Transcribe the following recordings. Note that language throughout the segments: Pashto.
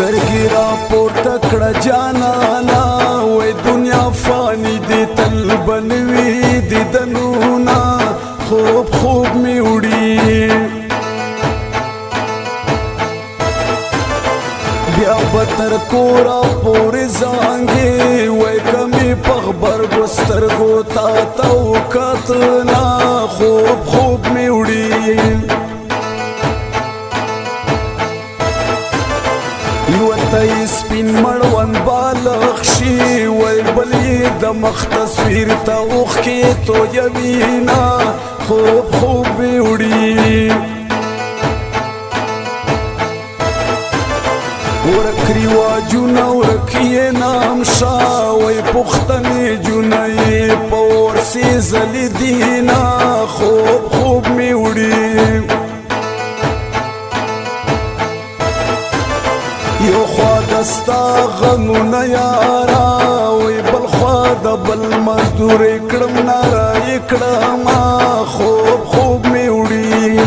سترګې راپورته کړه جانانا وای دنیا فانی دی تل بنوي دیدنونه خوب خوب می وړي بیا به تر کوره پورې زانګې وای کمې په غبرګو سترګو تا ته وکتله خوب خوب می وړي یوه ته یې سپین مړوند بالغ شي وای بل یې د مخ تصویر ته اوښکې تویوینه خوب خوب می وړي ورک رواجونه ورک یې نام شا وای پښتنې جونې په ورسې ځلې دینه خوب خوب می وړي یو خوا دستا غمونه یارا وای بل خوا د بل مزدورې کړم نارایې کړمه خوب خوب می وړي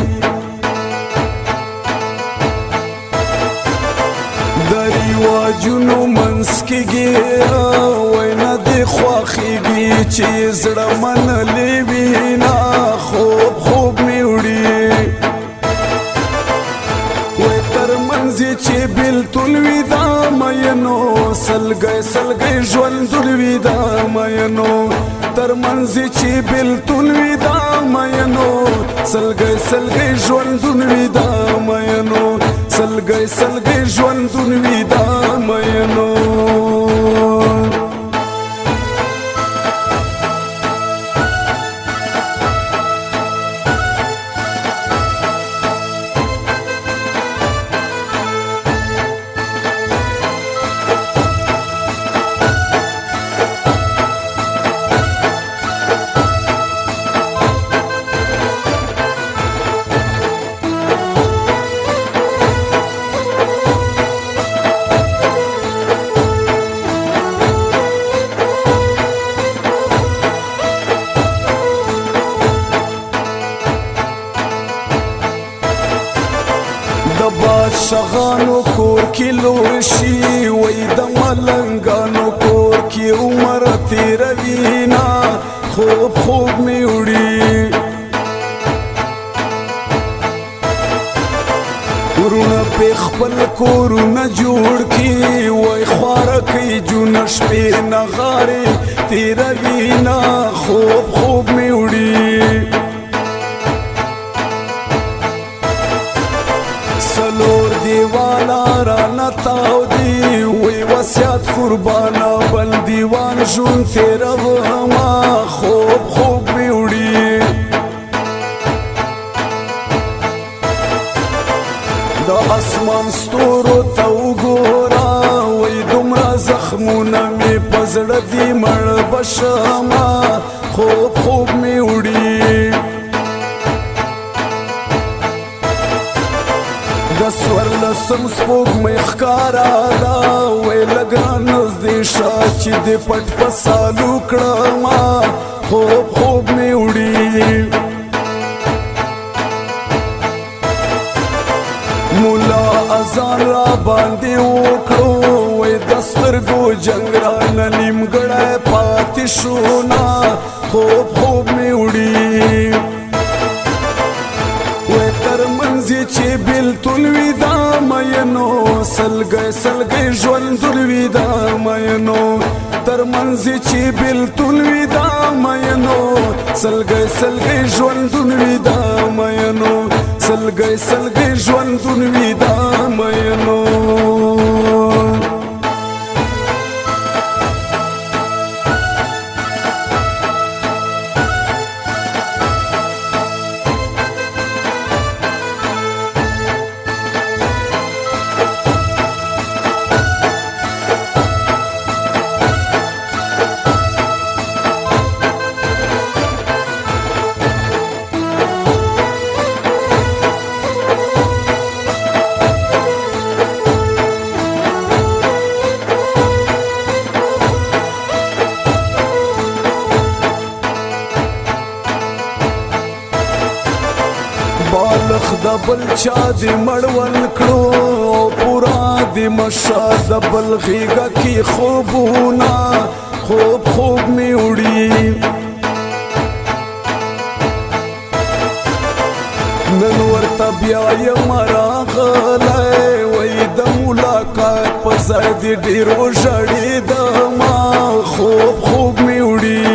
د رواجونو منځ کې ګیره وای نه دې خوښېږي چې زړه منلې وینه خوب خوب می وړي وای تر منځ چې بېلتون وي دا مینو سلګی سلګی ژوندون وي دا مینو تر منځ چې بېلتون وي دا مینو سلګی سلګی ژوندون وي دا مینو سلګی سلګی ژوندون وي دا مینو بادشاهانو کور کې لوی شي وای د ملنګانو کور کې عمر تیروینه خوب خوب می وړي ورونه په خپل کورونه جوړ کړي وای خواره کوي جونه شپې نغارې تیروینه خوب خوب می وړي سلور دیوالا رانا تاو دی وی وسیعت قربانا بل دیوان جون تیرا وما خوب خوب می وړي دا اسمان ستورو ته وګوره وی دومره زخمونه مې په زړه دي مړ بشمه خوب خوب می وړي د سورلسم سپوږمۍ ښکاره ده وای لږ رانږدې شه چې دې پټ په سالو کړمه خوب خوب می وړي مولا اذان را باندې وکړو وای د سترګو جنګ رانه نیمګړی پاتې شو نه خوب خوب می وړي وای تر منځ چې بېلتون وي دا مینو سلګی سلګی ژوندون وي دا مینو تر منځ چې بېلتون وي دا مینو سلګی سلګی ژوندون وي دا مینو سلګی سلګی ژوندون وي دا مینو بالخ د بل چا دې مړول کړو پورا دی مشاد بلغیگا کی خوبونا خوب خوب می وړي نن ورته بیا یم راغلی وای د ملاقات په ځای دې ډېر وژړېدما خوب خوب مې وړي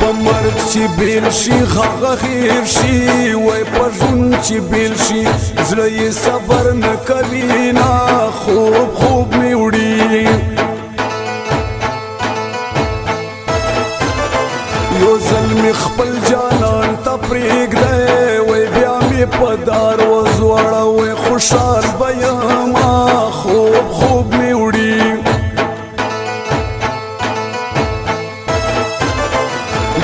په مرګ چې بیل شي هغه هېر شي وای په ژوند چې بیل شي زړه یې صبر نه کوي نه خوب خوب مې وړي یو ځل مې خپل جانان ته پرېږدی وای بیا مې په دار وزوړوی خوشحال به یما خوب خوب مې وړي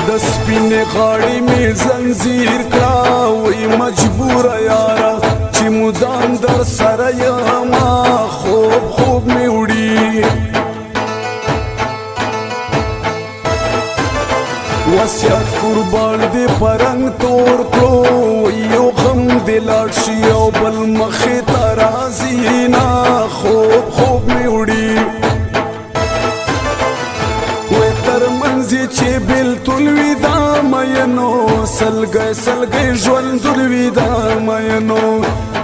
د سپینې غاړې مې زنځیر کړه وای مجبوره یاره چې مدام در سره یما خوب خوب مې وړي وصیت قربان دی پرنګ تور کړو یو غم دی لاړ شي او بل مخې ته راځي نه خوب خوب مې وړي وای تر منځ چې بېلتون وي دا مینو سلګی سلګی ژوندون وي دا مینو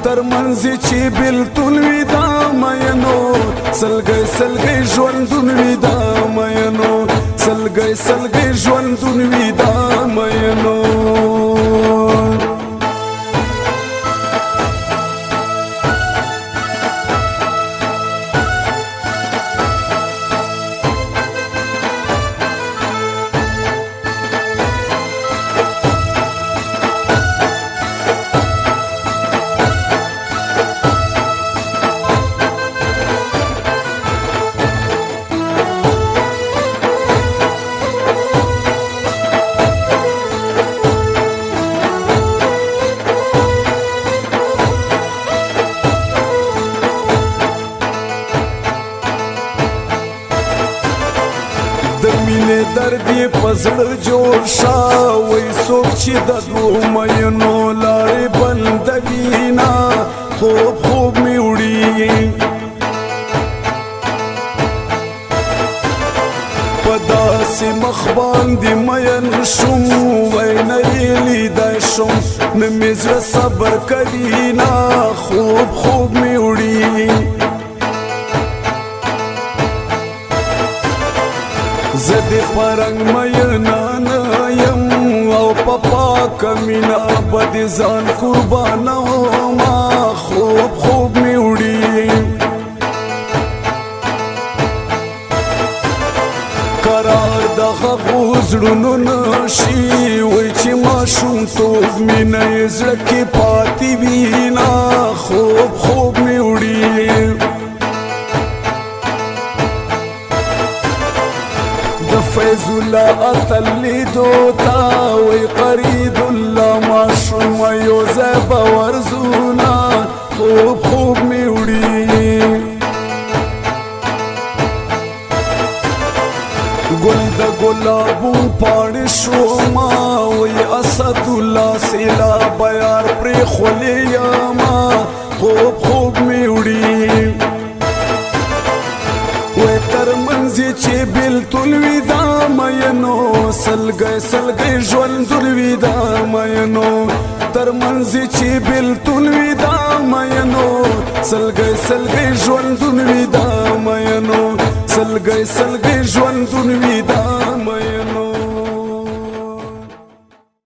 تر منځ چې بېلتون وي دا مینو سلګی سلګی ژوندون وي دا مینو سلګی سلګی ژوندون وي دا مینو د مینې درد یې په زړه جوړ شه وای څوک چې د دوو مینو لارې بندوي نه خوب خوب مې وړي په داسې مخ باندې مین شوم وای نه یې لیدی شم نه مې زړه صبر کوي نه خوب خوب مې وړي زه د پرنګ مینا نه یم او په پاکه مینه به د ځان قربانومه خوب خوب مې وړي قرار دغه زړونو نشي وای چې ماشومتوب مینه یې زړه کې پاتې وي نه خوب خوب مې وړي فیض الله اتل لیدو تا وی قرید الله ماشوم یو ځای به ورځونا خوب خوب مې وړي ګل د ګلابو پاڼې شوما وی اسد الله سیلاب یار پرېښولې یما خوب خوب مې وړي وای تر منځ چې بېلتون وي دا مینو سلګی سلګی ژوندون وي دا مینو تر منځ چې بېلتون وي دا مینو سلګی سلګی ژوندون وي دا مینو سلګی سلګی ژوندون وي دا مینو